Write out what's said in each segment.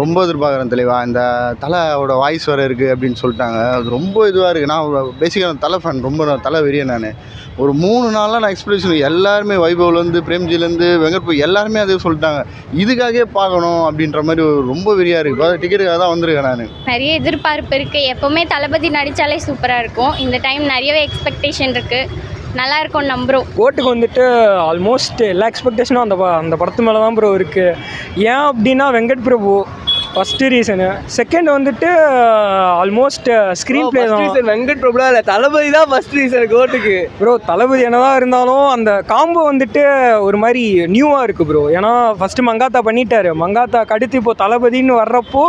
ரொம்ப எதிர்பார்க்குறேன் தெளிவா. இந்த தலையோட வாய்ஸ் வேறு இருக்குது அப்படின்னு சொல்லிட்டாங்க. அது ரொம்ப இதுவாக இருக்குது. நான் பேசிக்காக தலை ஃபேன், ரொம்ப தலை வெறியன் நான். ஒரு 3 நாளாக நான் எக்ஸ்பெக்டேஷன் எல்லாருமே வைபவ்லேருந்து பிரேம்ஜிலேருந்து வெங்கட் போய் எல்லாருமே அதே சொல்லிட்டாங்க. இதுக்காகவே பார்க்கணும் அப்படின்ற மாதிரி ரொம்ப வெறியாக இருக்குது. டிக்கெட்டுக்காக தான் வந்திருக்கேன் நான். நிறைய எதிர்பார்ப்பு இருக்குது. எப்போவுமே தளபதி நடித்தாலே சூப்பராக இருக்கும். இந்த டைம் நிறையவே எக்ஸ்பெக்டேஷன் இருக்குது. நல்லா இருக்கும் நம்புகிறோம். கோட்டுக்கு வந்துட்டு ஆல்மோஸ்ட் எல்லா எக்ஸ்பெக்டேஷனும் அந்த படத்து மேலே தான் ப்ரோ இருக்குது. ஏன் அப்படின்னா Venkat Prabhu first reason. Second வந்துட்டு ஆல்மோஸ்ட் ஸ்க்ரீன் ப்ளே தான். வெங்கட் பிரபுலாம் இல்லை, தளபதி தான் ஃபஸ்ட் ரீசன் கோட்டுக்கு. ப்ரோ தளபதி என்னதான் இருந்தாலும் அந்த காம்போ வந்துட்டு ஒரு மாதிரி நியூவாக இருக்குது ப்ரோ. ஏன்னா ஃபஸ்ட்டு மங்காத்தா பண்ணிட்டாரு. மங்காத்தாக்கு அடுத்து இப்போ தளபதின்னு வர்றப்போ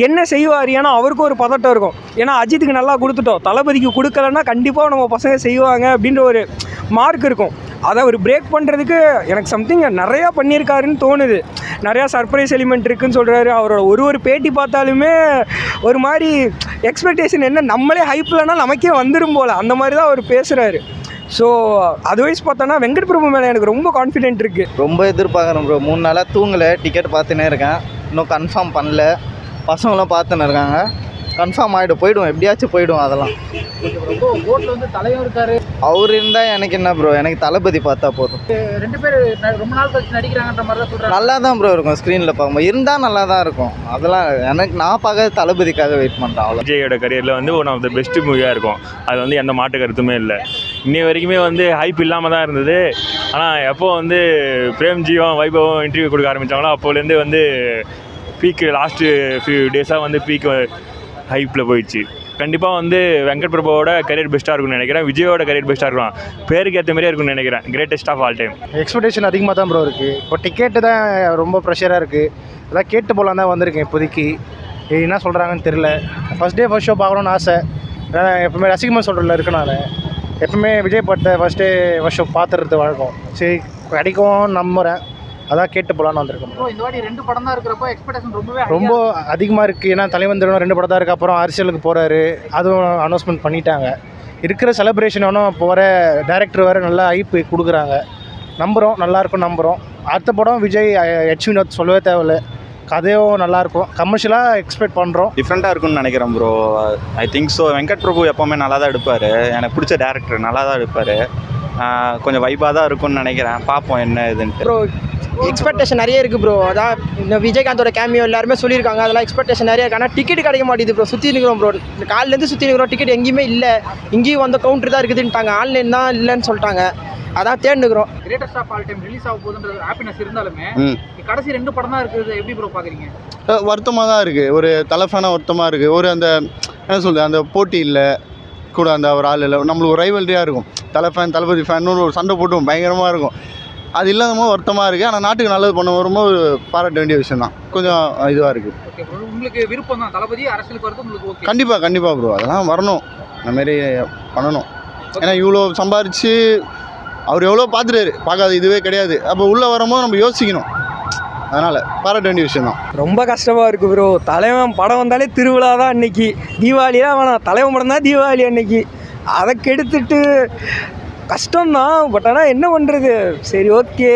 என்ன செய்வார்? ஏன்னா அவருக்கும் ஒரு பதட்டம் இருக்கும். ஏன்னா அஜித்துக்கு நல்லா கொடுத்துட்டோம், தளபதிக்கு கொடுக்கலன்னா கண்டிப்பாக நம்ம பசங்க செய்வாங்க அப்படின்ற ஒரு மார்க் இருக்கும். அதை ஒரு பிரேக் பண்ணுறதுக்கு எனக்கு சம்திங் நிறையா பண்ணியிருக்காருன்னு தோணுது. நிறையா சர்ப்ரைஸ் எலிமெண்ட் இருக்குதுன்னு சொல்கிறாரு. அவரோட ஒரு பேட்டி பார்த்தாலுமே ஒரு மாதிரி எக்ஸ்பெக்டேஷன் என்ன நம்மளே ஹைப்லனா நமக்கே வந்துடும் போல், அந்த மாதிரி தான் அவர் பேசுகிறாரு. ஸோ அதர்வைஸ் பார்த்தோன்னா வெங்கட் பிரபு மேலே எனக்கு ரொம்ப கான்ஃபிடென்ட் இருக்குது. ரொம்ப எதிர்பார்க்குறேன் ப்ரோ. 3 நாளாக தூங்கலை, டிக்கெட் பார்த்துன்னே இருக்கேன். இன்னும் கன்ஃபார்ம் பண்ணல. பசங்களும் பார்த்துன்னு இருக்காங்க. கன்ஃபார்ம் ஆகிடும், போய்டும், எப்படியாச்சும் போய்டும். அதெல்லாம் ரொம்ப கோட்டில் வந்து தலையும் இருக்காரு. அவர் இருந்தால் எனக்கு என்ன ப்ரோ, எனக்கு தளபதி பார்த்தா போதும். 2 பேர் ரொம்ப நாள் கழிச்சு நடிக்கிறாங்கன்ற மாதிரி தான் சொல்கிறாங்க. நல்லா தான் ப்ரோ இருக்கும், ஸ்க்ரீனில் பார்க்கும்போது இருந்தால் நல்லா தான் இருக்கும். அதெல்லாம் எனக்கு நான் பார்க்க தளபதிக்காக வெயிட் பண்ணுறேன். அவ்வளோ விஜயோட கரியரில் வந்து ஒன் ஆஃப் த பெஸ்ட் மூவியாக இருக்கும். அது வந்து எந்த மாட்டு கருத்துமே இல்லை. இன்னை வரைக்குமே வந்து ஹைப் இல்லாமல் தான் இருந்தது. ஆனால் எப்போ வந்து பிரேம்ஜியும் வைபவும் இன்டர்வியூ கொடுக்க ஆரம்பித்தாங்களோ அப்போலேருந்து வந்து பீக்கு லாஸ்ட்டு ஃபியூ டேஸாக வந்து பீக் ஹைப்பில் போயிடுச்சு. கண்டிப்பாக வந்து வெங்கட் பிரபுவோட கரியர் பெஸ்ட்டாக இருக்கும்னு நினைக்கிறேன். விஜயோட கரியர் பெஸ்ட்டாக இருக்கும். பேருக்கு ஏற்ற மாதிரியே இருக்கும்னு நினைக்கிறேன். Greatest of all time. Expectation அதிகமாக தான் ப்ரோ இருக்குது. இப்போ டிக்கெட்டு தான் ரொம்ப ப்ரெஷராக இருக்குது. அதான் கேட்டு போகலாம் தான் வந்திருக்கேன் இப்போதைக்கு. என்ன சொல்கிறாங்கன்னு தெரில. ஃபஸ்ட் டே ஃபஸ்ட் ஷோ பார்க்கணுன்னு ஆசை. ஏன்னா எப்பவுமே ரசிகமாக சொல்கிறல இருக்கனால எப்பவுமே விஜய் படத்தை ஃபஸ்ட் டே ஃபஸ்ட் ஷோ பார்த்துறது வழக்கம். சரி கிடைக்கும் நம்புகிறேன். அதான் கேட்டு போகலான்னு வந்திருக்கோம். இந்த வாட்டி 2 படம் தான் இருக்கிறப்போ எக்ஸ்பெக்டேஷன் ரொம்ப அதிகமாக இருக்குது. ஏன்னா தலைவன் 2 படம் தான் இருக்குது. அப்புறம் அரசியலுக்கு போகிறாரு, அதுவும் அனௌன்ஸ்மெண்ட் பண்ணிட்டாங்க. இருக்கிற செலிப்ரேஷனும் இப்போ வர டேரக்டர் வேறு நல்லா ஹைப் கொடுக்குறாங்க. நம்புகிறோம், நல்லாயிருக்கும் நம்புகிறோம். அடுத்த படம் விஜய் எச் வினோத் சொல்லவே தேவையில்லை. கதையும் நல்லாயிருக்கும். கமர்ஷியலாக எக்ஸ்பெக்ட் பண்ணுறோம். டிஃப்ரெண்ட்டாக இருக்கும்னு நினைக்கிறேன் bro. I think so. Venkat Prabhu எப்போவுமே நல்லா தான் எடுப்பார். எனக்கு பிடிச்ச டேரக்டர், நல்லா தான் எடுப்பார். கொஞ்சம் வைப்பாக தான் இருக்கும்னு நினைக்கிறேன். பார்ப்போம் என்ன இதுன்ட்டு. ப்ரோ எக்ஸ்பெக்டேஷன் நிறைய இருக்குது ப்ரோ. அதான் இந்த விஜயகாந்தோட கேமியோ எல்லாருமே சொல்லியிருக்காங்க. அதெல்லாம் எக்ஸ்பெக்டேஷன் நிறைய இருக்குது. ஆனால் டிக்கெட் கிடைக்க மாட்டேங்குது ப்ரோ. சுற்றி நிற்கிறோம் ப்ரோ. காலிலேருந்து சுற்றி நிற்கிறோம். டிக்கெட் எங்கேயுமே இல்லை. இங்கேயும் வந்து கவுண்டர் தான் இருக்குதுன்ட்டாங்க. ஆன்லைன் தான் இல்லைன்னு சொல்லிட்டாங்க. அதான் தேடிக்கிறோம். Greatest of all time release ஆக போகுதுன்ற ஹாப்பினஸ் இருந்தாலுமே கடைசி 2 படம் தான் இருக்குது. எப்படி ப்ரோ பார்க்குறீங்க? வருத்தமாக தான் இருக்குது. ஒரு தலைஃபேனாக வருத்தமாக இருக்குது. ஒரு அந்த என்ன சொல்கிறது, அந்த போட்டி இல்லை கூட, அந்த ஒரு ஆள் இல்லை. நம்மளுக்கு ஒரு ரைவல்ரியாக இருக்கும். தலைஃபேன் தளபதி ஃபேன்னு ஒரு சண்டை போட்டும் பயங்கரமாக இருக்கும். அது இல்லாதமோ வருத்தமாக இருக்குது. ஆனால் நாட்டுக்கு நல்லது பண்ண வரும்போது பாராட்ட வேண்டிய விஷயம் தான். கொஞ்சம் இதுவாக இருக்குது. ஓகே ப்ரோ, உங்களுக்கு விருப்பம் தான் தளபதி அரசியலுக்கு வரது உங்களுக்கு ஓகே? கண்டிப்பாக ப்ரோ. அதெல்லாம் வரணும், அந்தமாரி பண்ணணும். ஏன்னா இவ்வளோ சம்பாரித்து அவர் எவ்வளோ பார்த்துட்டாரு, பார்க்காத இதுவே கிடையாது. அப்போ உள்ளே வரும்போது நம்ம யோசிக்கணும். அதனால் பாராட்ட வேண்டிய விஷயம் தான். ரொம்ப கஷ்டமாக இருக்குது ப்ரோ. தலைவன் படம் வந்தாலே திருவிழா தான் அன்றைக்கி. தீபாவளியாக வேணாம், தலைவன் படம் தான் தீபாவளி அன்னைக்கு. அதை கெடுத்துட்டு கஷ்டம்தான். பட் ஆனால் என்ன பண்ணுறது, சரி ஓகே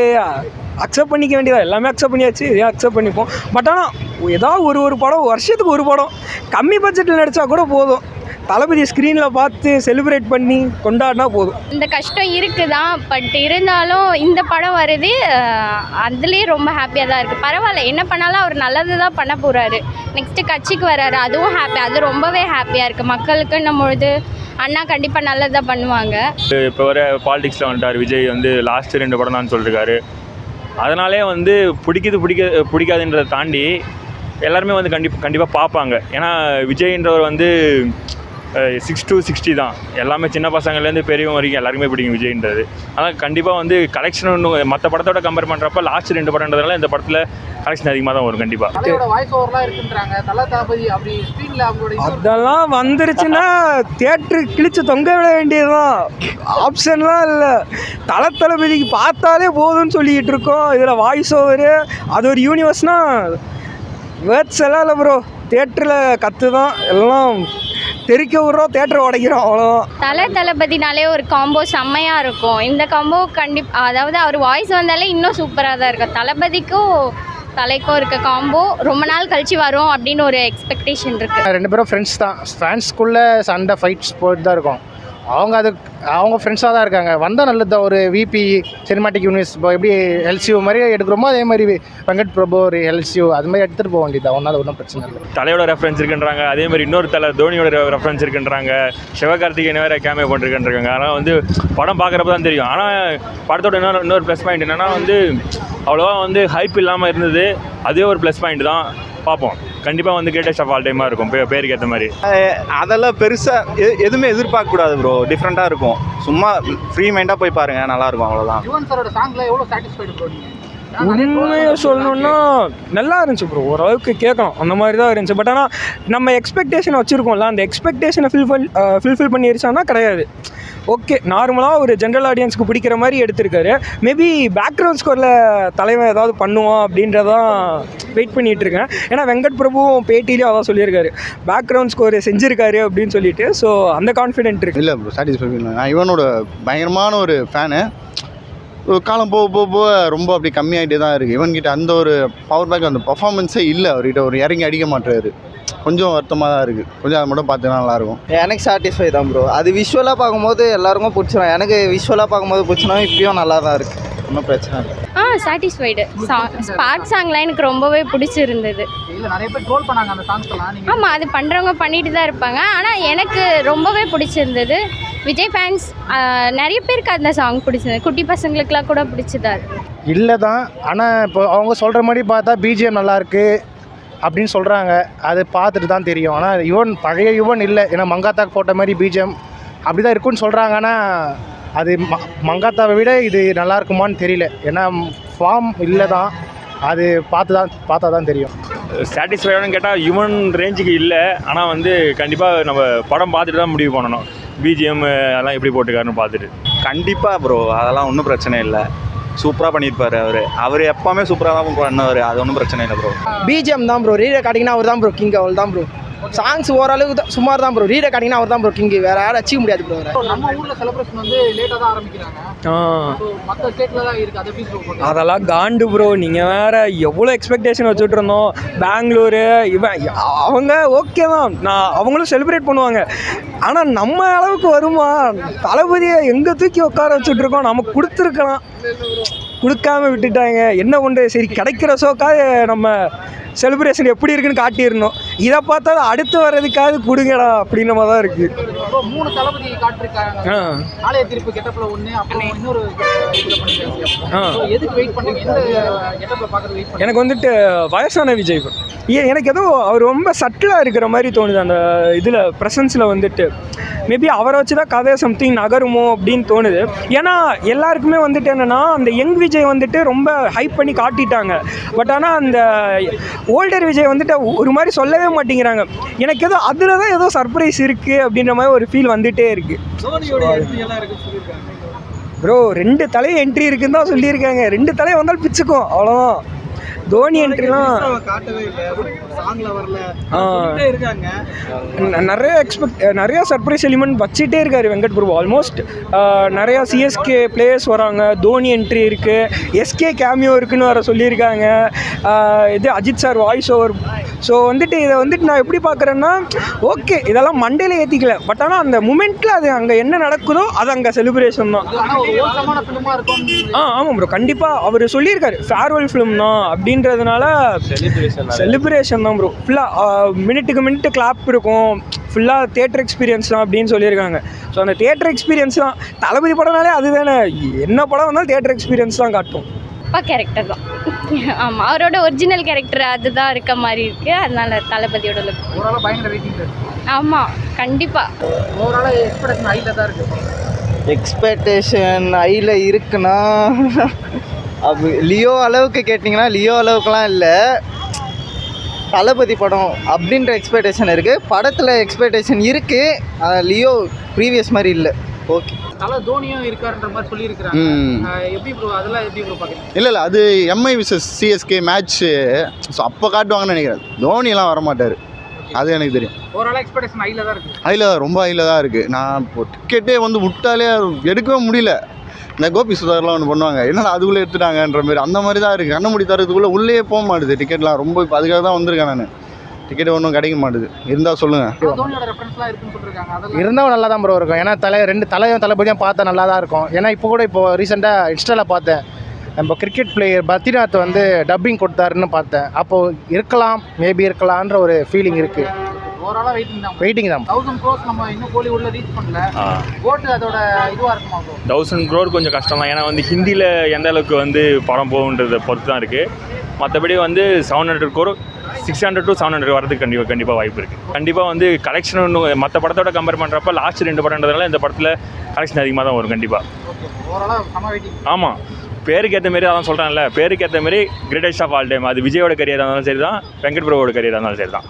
அக்செப்ட் பண்ணிக்க வேண்டியதா. எல்லாமே அக்செப்ட் பண்ணியாச்சு, இதையும் அக்செப்ட் பண்ணிப்போம். பட் ஆனால் ஏதாவது ஒரு படம், வருஷத்துக்கு ஒரு படம் கம்மி பட்ஜெட்டில் நடித்தா கூட போதும். தளபதி ஸ்க்ரீனில் பார்த்து செலிப்ரேட் பண்ணி கொண்டாடினா போதும். இந்த கஷ்டம் இருக்குது தான். பட் இருந்தாலும் இந்த படம் வருது, அதுலேயே ரொம்ப ஹாப்பியாக தான் இருக்குது. பரவாயில்ல, என்ன பண்ணாலும் அவர் நல்லது தான் பண்ண போகிறாரு. நெக்ஸ்ட்டு கட்சிக்கு வர்றாரு, அதுவும் ஹாப்பி. அது ரொம்பவே ஹாப்பியாக இருக்குது. மக்களுக்குன்னும் பொழுது அண்ணா கண்டிப்பாக நல்லது தான் பண்ணுவாங்க. இப்போ வர பாலிடிக்ஸில் வந்துட்டார் விஜய். வந்து லாஸ்ட்டு 2 படம் தான் சொல்லியிருக்காரு. அதனாலே வந்து பிடிக்காதுன்றதை தாண்டி எல்லாருமே வந்து கண்டிப்பாக பார்ப்பாங்க. ஏன்னா விஜய்ன்றவர் வந்து 6 to 60 தான். எல்லாமே சின்ன பசங்கள்லேருந்து பெரியவங்க வரைக்கும் எல்லாருமே பிடிக்கும் விஜய்ன்றது. ஆனால் கண்டிப்பாக வந்து கலெக்ஷன் ஒன்று மற்ற படத்தோட கம்பேர் பண்ணுறப்ப லாஸ்ட் 2 படம்ன்றதுனால இந்த படத்தில் கலெக்ஷன் அதிகமாக தான் வரும். கண்டிப்பாக அதெல்லாம் வந்துருச்சுன்னா தியேட்டரு கிழிச்சு தொங்க விட வேண்டியதுதான். ஆப்ஷன்லாம் இல்லை. தளபதிக்கு பார்த்தாலே போதும்னு சொல்லிக்கிட்டு இருக்கோம். இதில் வாய்ஸ் ஓவரு அது ஒரு யூனிவர்ஸ்னால் வேர்ட்ஸ் எல்லாம் இல்லை ப்ரோ. தியேட்டரில் கற்று தான் எல்லாம் தெரிக்க விட்றோம், தேட்டரை உடைக்கிறோம், அவ்வளோதான். தளபதினாலே ஒரு காம்போ செம்மையாக இருக்கும். இந்த காம்போ அதாவது அவர் வாய்ஸ் வந்தாலே இன்னும் சூப்பராக தான் இருக்கும். தளபதிக்கும் தலைக்கும் இருக்க காம்போ ரொம்ப நாள் கழிச்சு வரும் அப்படின்னு ஒரு எக்ஸ்பெக்டேஷன் இருக்குது. 2 பேரும் ஃப்ரெண்ட்ஸ் தான். ஃபேன்ஸ்குள்ளே சண்டை ஃபைட்ஸ் போயிட்டு தான் இருக்கும். அவங்க ஃப்ரெண்ட்ஸாக தான் இருக்காங்க. வந்தால் நல்லது தான். ஒரு விபி சினிமாட்டிக் யூனிவர்ஸ் இப்போ எப்படி எல்சியூ மாதிரி எடுக்கிறோமோ அதே மாதிரி வெங்கட் பிரபு ஒரு எல்சியூ அது மாதிரி எடுத்துகிட்டு போக வேண்டியது தான். ஒன்றும் பிரச்சனை இல்லை. தலையோட ரெஃபரன்ஸ் இருக்குன்றாங்க, அதே மாதிரி இன்னொரு தலை தோனியோட ரெஃபரன்ஸ் இருக்குன்றாங்க, சிவகார்த்திகேயன் வேறு கேமே போட்டிருக்குன்றாங்க. ஆனால் வந்து படம் பார்க்குறப்ப தான் தெரியும். ஆனால் படத்தோட இன்னொரு ப்ளஸ் பாயிண்ட் என்னென்னா வந்து அவ்வளோவா வந்து ஹைப் இல்லாமல் இருந்தது. அதுவே ஒரு ப்ளஸ் பாயிண்ட் தான். பார்ப்போம், கண்டிப்பாக வந்து கிரேட்டஸ்ட் ஆஃப் ஆல் டைமாக இருக்கும் பேருக்கு ஏற்ற மாதிரி. அதெல்லாம் பெருசாக எதுவுமே எதிர்பார்க்கக்கூடாது ப்ரோ. டிஃப்ரெண்ட்டாக இருக்கும். சும்மா ஃப்ரீ மைண்டாக போய் பாருங்கள், நல்லாயிருக்கும். அவ்வளோதான். யுவன் சாரோட சாங்ல எவ்வளோ சாட்டிஸ்ஃபைடு ப்ரோ நீங்கள்? உண்மையாக சொல்லணுன்னா நல்லா இருந்துச்சு ப்ரோ. ஓரளவுக்கு கேட்கணும் அந்த மாதிரி தான் இருந்துச்சு. பட் ஆனால் நம்ம எக்ஸ்பெக்டேஷன் வச்சுருக்கோம்ல, அந்த எக்ஸ்பெக்டேஷனை ஃபில்ஃபில் பண்ணிருச்சானா கிடையாது. ஓகே, நார்மலாக ஒரு ஜென்ரல் ஆடியன்ஸ்க்கு பிடிக்கிற மாதிரி எடுத்திருக்காரு. மேபி பேக்ரவுண்ட் ஸ்கோரில் தலைவன் ஏதாவது பண்ணுவான் அப்படின்றதான் வெயிட் பண்ணிகிட்ருக்கேன். ஏன்னா வெங்கட் பிரபுவும் பேட்டிலேயும் அதான் சொல்லியிருக்காரு, பேக்ரவுண்ட் ஸ்கோர் செஞ்சுருக்காரு அப்படின்னு சொல்லிட்டு. ஸோ அந்த கான்ஃபிடென்ட் இருக்குது. இல்லை ப்ரோ, சாட்டிஸ்ஃபை இல்லை. நான் இவனோட பயங்கரமான ஒரு ஃபேனு. காலம் போக ரொம்ப அப்படி கம்மியாகிட்டே தான் இருக்குது. இவன்கிட்ட அந்த ஒரு பவர் பேக் அந்த பர்ஃபார்மன்ஸே இல்லை. அவர்கிட்ட ஒரு இறங்கி அடிக்க மாட்டாரு. கொஞ்சம் வருத்தமாக தான் இருக்குது. கொஞ்சம் அதை மட்டும் பார்த்தீங்கன்னா நல்லாயிருக்கும். எனக்கு சாட்டிஸ்ஃபை தான் ப்ரோ. அது விஷுவலாக பார்க்கும்போது எல்லாருக்கும் பிடிச்சிடும். எனக்கு விஷுவலாக பார்க்கும்போது பிடிச்சிடும். இப்பயும் நல்லா தான் இருக்குது. ஒன்றும் பிரச்சனை இல்லை. சாட்டிஸ்ஃபைடு. ஸ்பார்க் சாங்லாம் எனக்கு ரொம்பவே பிடிச்சிருந்தது. இல்லை, நிறைய பேர் ட்ரோல் பண்ணாங்க அந்த சாங்ஸ்லாம். ஆமாம், அது பண்ணுறவங்க பண்ணிட்டு தான் இருப்பாங்க. ஆனால் எனக்கு ரொம்பவே பிடிச்சிருந்தது. விஜய் ஃபேன்ஸ் நிறைய பேருக்கு அந்த சாங் பிடிச்சிருந்தது. குட்டி பசங்களுக்குலாம் கூட பிடிச்சதா இல்லை தான். ஆனால் இப்போ அவங்க சொல்கிற மாதிரி பார்த்தா பிஜிஎம் நல்லாயிருக்கு அப்படின்னு சொல்கிறாங்க. அது பார்த்துட்டு தான் தெரியும். ஆனால் பழைய யுவன் இல்லை. ஏன்னா மங்காத்தாக்கு போட்ட மாதிரி பிஜிஎம் அப்படி தான் இருக்குன்னு சொல்கிறாங்க. ஆனால் அது மங்காத்தாவை விட இது நல்லா இருக்குமான்னு தெரியல. ஏன்னா ஃபார்ம் இல்லை தான். அது பார்த்தா தான் தெரியும். சாட்டிஸ்ஃபைடானு கேட்டால் யுவன் ரேஞ்சுக்கு இல்லை. ஆனால் வந்து கண்டிப்பாக நம்ம படம் பார்த்துட்டு தான் முடிவு பண்ணணும். பிஜிஎம் அதெல்லாம் எப்படி போட்டுக்காருன்னு பார்த்துட்டு. கண்டிப்பாக ப்ரோ, அதெல்லாம் ஒன்றும் பிரச்சனை இல்லை. சூப்பராக பண்ணியிருப்பார். அவர் எப்போவுமே சூப்பராக தான் பண்ணுவார். அது ஒன்றும் பிரச்சனை இல்லை ப்ரோ. பிஜிஎம் தான் ப்ரோ. ரீரெக்கார்டிங்னா அவர் தான் ப்ரோ கிங். அவள் தான் ப்ரோ. சாங்ஸ் ஓரளவுக்கு தான் சுமார் தான் ப்ரோ. ரீரெக்கார்டிங்னா அவர் தான் ப்ரோ கிங். வேறு யாரும் அச்சிக்க முடியாது ப்ரோ. நம்ம ஊரில் செலிப்ரேஷன் வந்து லேட்டாக தான் ஆரம்பிக்கிறாங்க. மற்ற ஸ்டேட்டில் தான் இருக்குது. அதை எப்படி அதெல்லாம் காண்டு ப்ரோ. நீங்கள் வேறு எவ்வளோ எக்ஸ்பெக்டேஷன் வச்சுட்டு இருந்தோம். பெங்களூரு அவங்க ஓகே தான், அவங்களும் செலிப்ரேட் பண்ணுவாங்க. ஆனால் நம்ம அளவுக்கு வருமா? தளபதியை எங்கே தூக்கி உட்கார வச்சுட்ருக்கோம். நம்ம கொடுத்துருக்கலாம், கொடுக்காம விட்டுட்டாங்க. என்ன பண்ணுறது? சரி, கிடைக்கிற ஷோக்காக நம்ம செலிப்ரேஷன் எப்படி இருக்குன்னு காட்டிடணும். இதை பார்த்தா அடுத்து வர்றதுக்காவது கொடுங்கடா அப்படின்ற மாதிரி தான் இருக்குது. 3 தளபதி காட்டிருக்காங்க. ஆலய திருப்பு கெட்டப்ல ஒன்று, அப்புறம் இன்னொரு எதுக்கு வெயிட் பண்ணுறீங்க? எந்த கெட்டப்ல பார்க்குறது வெயிட் பண்ணுறீங்க? எனக்கு வந்துட்டு வயசான விஜய் எனக்கு ஏதோ அவர் ரொம்ப சட்டிலாக இருக்கிற மாதிரி தோணுது. அந்த இதில் ப்ரெசன்ஸில் வந்துட்டு மேபி அவரை வச்சு தான் கதை சம்திங் நகருமோ அப்படின்னு தோணுது. ஏன்னா எல்லாருக்குமே வந்துட்டு என்னென்னா அந்த யங் விஜய் வந்துட்டு ரொம்ப ஹைப் பண்ணி காட்டிட்டாங்க. பட் ஆனால் அந்த ஓல்டர் விஜய் வந்துட்டு ஒரு மாதிரி சொல்லவே மாட்டேங்கிறாங்க. எனக்கு ஏதோ அதில் தான் ஏதோ சர்ப்ரைஸ் இருக்குது அப்படின்ற மாதிரி ஒரு ஃபீல் வந்துகிட்டே இருக்குது. ப்ரோ 2 தலை என்ட்ரி இருக்குன்னு தான் சொல்லியிருக்காங்க. 2 தலை வந்தால் பிச்சுக்கும், அவ்வளோதான். தோனி என்ட்ரிலாம் நிறைய சர்ப்ரைஸ் எலிமெண்ட் வச்சுட்டே இருக்காரு வெங்கட் பிரபு. ஆல்மோஸ்ட் நிறையா சிஎஸ்கே பிளேயர்ஸ் வராங்க. தோனி என்ட்ரி இருக்குது, எஸ்கே கேமியோ இருக்குன்னு வர சொல்லியிருக்காங்க. இது Ajith sir voice over. So வந்துட்டு இதை வந்துட்டு நான் எப்படி பார்க்குறேன்னா, ஓகே இதெல்லாம் மண்டேல ஏற்றிக்கல. பட் ஆனால் அந்த மூமெண்ட்டில் அது அங்கே என்ன நடக்குதோ அது அங்கே செலிப்ரேஷன் தான். ஆமாம் ப்ரோ, கண்டிப்பாக அவர் சொல்லியிருக்காரு ஃபேர்வெல் ஃபிலிம் தான் அப்படின்றதுனால செலிப்ரேஷன் தான் ப்ரோ. ஃபுல்லாக மினிட்டுக்கு கிளாப் இருக்கும். ஃபுல்லாக தியேட்டர் எக்ஸ்பீரியன்ஸ் தான் அப்படின்னு சொல்லியிருக்காங்க. ஸோ அந்த தியேட்டர் எக்ஸ்பீரியன்ஸ் தான். தளபதி படம்னாலே அதுதானே. என்ன படம் வந்தாலும் தியேட்டர் எக்ஸ்பீரியன்ஸ் தான் காட்டும். அப்பா கேரக்டர் தான். ஆமாம், அவரோட ஒரிஜினல் கேரக்டர் அதுதான் இருக்க மாதிரி இருக்குது. அதனால தளபதியோட லுக் ஓவராலாக பயங்கர வெயிட்டிங். ஆமாம், கண்டிப்பாக ஓவராலாக எக்ஸ்பெக்டேஷன் ஹையில் தான் இருக்குது. எக்ஸ்பெக்டேஷன் ஹையில் இருக்குன்னா அது லியோ அளவுக்கு கேட்டிங்கன்னா லியோ அளவுக்குலாம் இல்லை. தளபதி படம் அப்படின்ற எக்ஸ்பெக்டேஷன் இருக்குது. படத்தில் எக்ஸ்பெக்டேஷன் இருக்குது. லியோ ப்ரீவியஸ் மாதிரி இல்லை. ஓகே, தலை தோனியும் இருக்காருன்ற மாதிரி சொல்லியிருக்கிறாங்க. எப்படி ப்ரோ அதெல்லாம் எப்படி ப்ரோ பார்க்குறீங்க? இல்லை அது MI versus CSK match. So அப்போ காட்டுவாங்கன்னு நினைக்கிறேன். தோனியெல்லாம் வரமாட்டார், அது எனக்கு தெரியும். ஓவராலாக எக்ஸ்பெக்டேஷன் ஹையில் தான் இருக்குது. ரொம்ப ஹையில் தான் இருக்குது. நான் இப்போ டிக்கெட்டே விட்டாலே எடுக்கவே முடியல. இந்த கோபி சுதாகர்லாம் ஒன்று பண்ணுவாங்க, என்னடா அதுக்குள்ளே எடுத்துட்டாங்கன்ற மாதிரி அந்த மாதிரி தான் இருக்குது. கண்ண மூடி தரத்துக்குள்ளே உள்ளே போக மாட்டுது டிக்கெட்லாம். ரொம்ப இப்போ அதுக்காக தான் வந்திருக்கேன் நான். டிக்கெட் ஒன்றும் கிடைக்க மாட்டுது. இருந்தால் சொல்லுங்கள். தோனியோட ரெஃபரன்ஸ்லாம் இருக்குன்னு சொல்லிருக்காங்க. அதெல்லாம் இருந்தாலும் நல்லா தான் ப்ரோ இருக்கும். ஏன்னா ரெண்டு தலையும் தளபதியும் பார்த்தா நல்லா தான் இருக்கும். ஏன்னா இப்போ ரீசெண்டாக இன்ஸ்டாவில் பார்த்தேன், நம்ம கிரிக்கெட் பிளேயர் பத்ரிநாத் வந்து டப்பிங் கொடுத்தாருன்னு பார்த்தேன். அப்போது இருக்கலாம், மேபி இருக்கலான்ற ஒரு ஃபீலிங் இருக்குது. ஓவராலாக வெயிட்டிங் தான். 1000 crores நம்ம இன்னும் கோலிவுட்ல ரீச் பண்ணல. கோட் அதோட இதுவாக இருக்குமா ப்ரோ? 1000 crore கொஞ்சம் கஷ்டம் தான். ஏன்னா வந்து ஹிந்தியில் எந்த அளவுக்கு வந்து படம் போகுன்றதை பொறுத்து தான் இருக்குது. மற்றபடி வந்து 700 crore 600 to 700 வரதுக்கு கண்டிப்பாக வாய்ப்பு இருக்குது. கண்டிப்பாக வந்து கலெக்ஷன் ஒன்று மற்ற படத்தோட கம்பேர் பண்ணுறப்ப லாஸ்ட் 2 படம்ன்றதுனால இந்த படத்தில் கலெக்ஷன் அதிகமாக தான் வரும் கண்டிப்பாக. ஓவராலாக செம வெயிட்டிங். ஆமாம், பேருக்கு ஏற்ற மாரி அதான் சொல்கிறேன்ல, பேருக்கு ஏற்ற மாரி கிரேட்டஸ்ட் ஆஃப் ஆல் டைம். அது விஜயோட கரியராக இருந்தாலும் சரி தான், வெங்கட் பிரபுவோட கரியராக இருந்தாலும் சரி தான்.